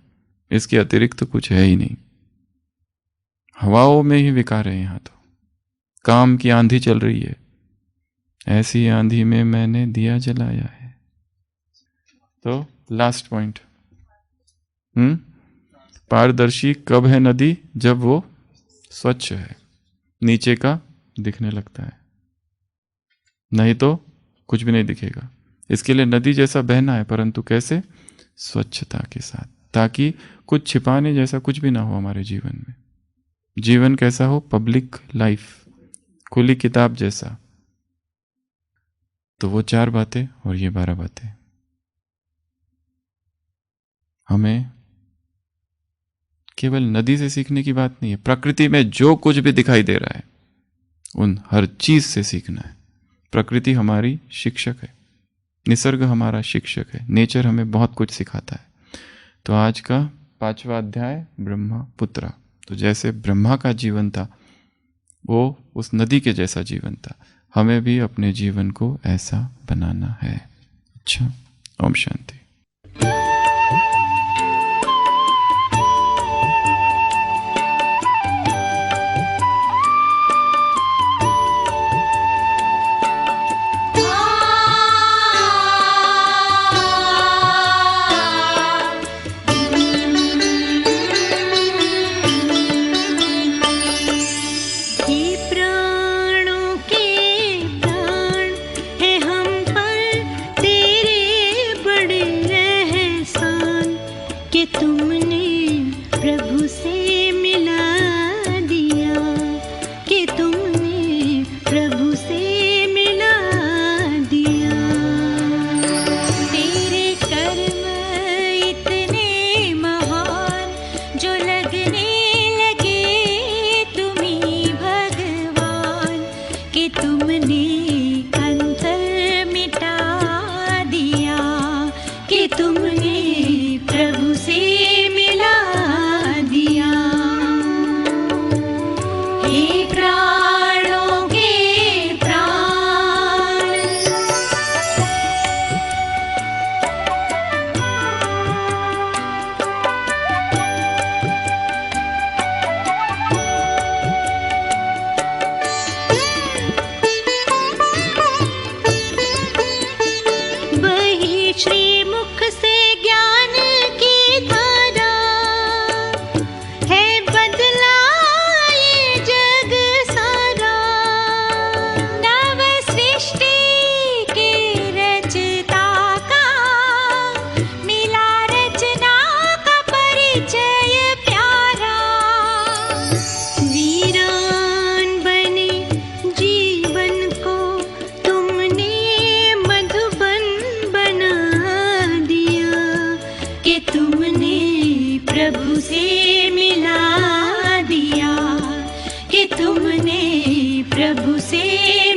इसके अतिरिक्त तो कुछ है ही नहीं। हवाओं में ही विकार है। यहाँ तो काम की आंधी चल रही है, ऐसी आंधी में मैंने दिया जलाया है। तो लास्ट पॉइंट, पारदर्शी कब है नदी? जब वो स्वच्छ है, नीचे का दिखने लगता है, नहीं तो कुछ भी नहीं दिखेगा। इसके लिए नदी जैसा बहना है, परंतु कैसे? स्वच्छता के साथ, ताकि कुछ छिपाने जैसा कुछ भी ना हो हमारे जीवन में। जीवन कैसा हो? पब्लिक लाइफ, खुली किताब जैसा। तो वो 4 बातें और ये 12 बातें हमें केवल नदी से सीखने की बात नहीं है। प्रकृति में जो कुछ भी दिखाई दे रहा है उन हर चीज से सीखना है। प्रकृति हमारी शिक्षक है, निसर्ग हमारा शिक्षक है, नेचर हमें बहुत कुछ सिखाता है। तो आज का 5वां अध्याय ब्रह्मपुत्रा। तो जैसे ब्रह्मा का जीवन था वो उस नदी के जैसा जीवन था, हमें भी अपने जीवन को ऐसा बनाना है। अच्छा, ओम शांति। बड़े प्रभु से